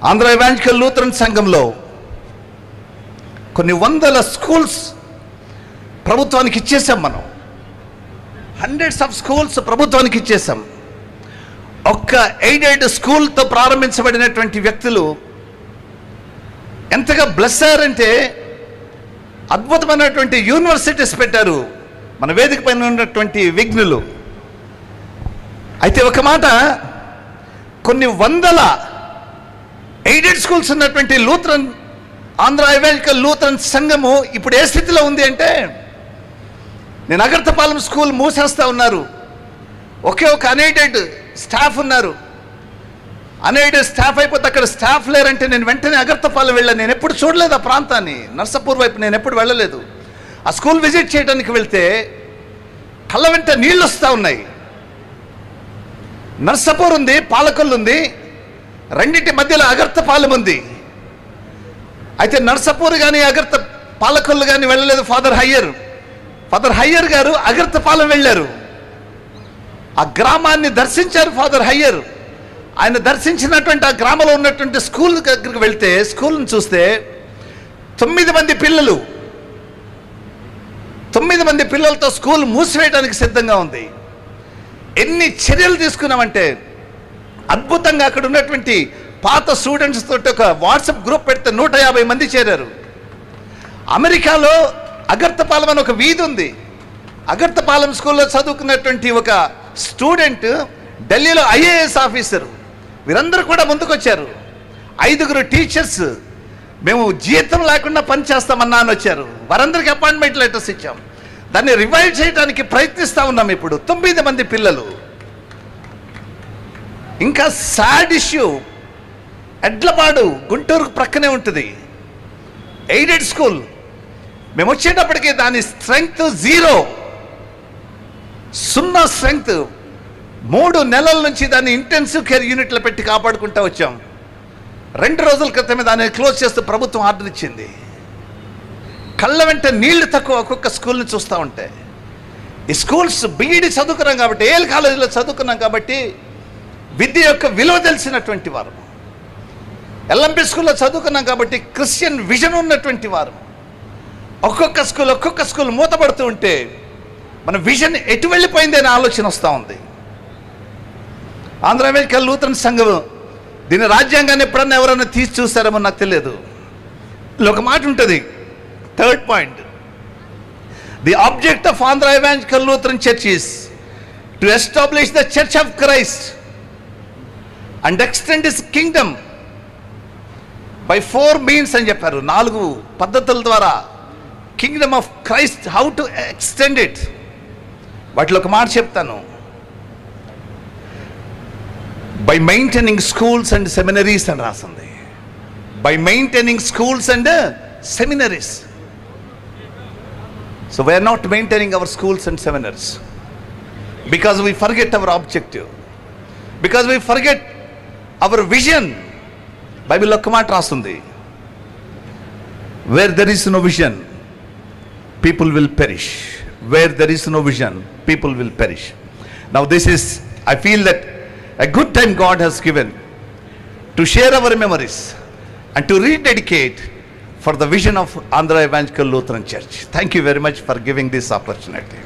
Andhra evangelical Lutheran సంఘంలో కొన్ని వందల స్కూల్స్ ప్రభుత్వానికి ఇచ్చేసాం. మనం హండ్రెడ్స్ ఆఫ్ స్కూల్స్ ప్రభుత్వానికి ఇచ్చేసాం. ఒక్క ఎయిడెడ్ స్కూల్తో ప్రారంభించబడినటువంటి వ్యక్తులు ఎంతగా బ్లెస్ అయ్యారంటే అద్భుతమైనటువంటి యూనివర్సిటీస్ పెట్టారు మన వేదిక పైన ఉన్నటువంటి విఘ్నులు. అయితే ఒక మాట, కొన్ని వందల ఎయిడెడ్ స్కూల్స్ ఉన్నటువంటి లూథరన్ ఆంధ్ర ఎవాంజలికల్ లూథరన్ సంఘము ఇప్పుడు ఏ స్థితిలో ఉంది అంటే, నేను అగర్తపాలెం స్కూల్ మూసేస్తూ ఉన్నారు. ఒకే ఒక అన్ఎయిడెడ్ స్టాఫ్ ఉన్నారు. అన్ఎయిడెడ్ స్టాఫ్ అయిపోతే అక్కడ స్టాఫ్ లేరంటే నేను వెంటనే అగర్తపాలెం వెళ్ళాను. నేను ఎప్పుడు చూడలేదు ఆ ప్రాంతాన్ని, నర్సాపూర్ వైపు నేను ఎప్పుడు వెళ్ళలేదు. ఆ స్కూల్ విజిట్ చేయడానికి వెళ్తే కళ్ళ వెంట నీళ్ళు వస్తూ ఉన్నాయి. నర్సాపూర్ ఉంది, పాలకొల్లు ఉంది, రెండింటి మధ్యలో అగర్తపాలెం ఉంది. అయితే నర్సాపూర్ కానీ పాలకొల్లు కానీ వెళ్ళలేదు ఫాదర్ హయ్యర్ గారు అగర్తపాలెం వెళ్ళారు. ఆ గ్రామాన్ని దర్శించారు ఫాదర్ హయ్యర్. ఆయన దర్శించినటువంటి ఆ గ్రామంలో ఉన్నటువంటి స్కూల్ దగ్గరికి వెళ్తే స్కూల్ని చూస్తే 9 మంది పిల్లలతో స్కూల్ మూసివేయడానికి సిద్ధంగా ఉంది. ఎన్ని చర్యలు తీసుకున్నామంటే అద్భుతంగా అక్కడ ఉన్నటువంటి పాత స్టూడెంట్స్ తోటి ఒక వాట్సాప్ గ్రూప్ పెడితే 150 మంది చేరారు. అమెరికాలో అగర్తపాలెం అని ఒక వీధి ఉంది. అగర్తపాలెం స్కూల్లో చదువుకున్నటువంటి ఒక స్టూడెంట్ ఢిల్లీలో ఐఏఎస్ ఆఫీసర్. వీరందరూ కూడా ముందుకొచ్చారు. 5 టీచర్స్ మేము జీతం లేకుండా పని చేస్తామన్నా అని వచ్చారు. వారందరికీ అపాయింట్మెంట్ లెటర్స్ ఇచ్చాం. దాన్ని రివైవ్ చేయడానికి ప్రయత్నిస్తూ ఉన్నాం. ఇప్పుడు 9 మంది పిల్లలు. ఇంకా సాడ్ ఇష్యూ, ఎడ్లపాడు గుంటూరు ప్రక్కనే ఉంటుంది, ఎయిడెడ్ స్కూల్. మేము వచ్చేటప్పటికి దాని స్ట్రెంగ్త్ 0 స్ట్రెంగ్త్. 3 నెలల నుంచి దాన్ని ఇంటెన్సివ్ కేర్ యూనిట్లో పెట్టి కాపాడుకుంటూ వచ్చాం. 2 రోజుల క్రితమే దాన్ని క్లోజ్ చేస్తూ ప్రభుత్వం ఆర్డర్ ఇచ్చింది. కళ్ళ వెంట నీళ్లు తక్కువ ఒక్కొక్క స్కూల్ని చూస్తూ ఉంటే. ఈ స్కూల్స్ బీఈడి చదువుకున్నాం కాబట్టి, ఏఎల్ కాలేజీలో చదువుకున్నాం కాబట్టి విద్య యొక్క విలువ తెలిసినటువంటి వారు. ఎల్ఎంపి స్కూల్లో చదువుకున్నాం కాబట్టి క్రిస్టియన్ విజన్ ఉన్నటువంటి వారు. ఒక్కొక్క స్కూల్ మూతపడుతూ ఉంటే మన విజన్ ఎటు వెళ్ళిపోయింది అనే ఆలోచన వస్తూ ఉంది. ఆంధ్ర ఎవాంజలికల్ లూథరన్ సంఘం దీని రాజ్యాంగాన్ని ఎప్పుడన్నా ఎవరైనా తీసి చూస్తారేమో నాకు తెలియదు. ఒక మాట ఉంటుంది, 3rd point, the object of Andhra evangelical Lutheran church is to establish the church of Christ and extend his kingdom by 4 means అని చెప్పారు. 4 పద్ధతుల ద్వారా kingdom of Christ how to extend it. వాటిలో ఒక మాట చెప్తాను. By maintaining schools and seminaries అని రాసింది. By maintaining schools and seminaries. So we are not maintaining our schools and seminaries because we forget our objective, because we forget hour vision. బైబిల్లో ఒక్క మాట రాస్తుంది, where there is no vision people will perish. Where there is no vision, people will perish. Now this is, I feel that a good time God has given to share our memories and to rededicate for the vision of Andhra Evangelical Lutheran Church. Thank you very much for giving this opportunity.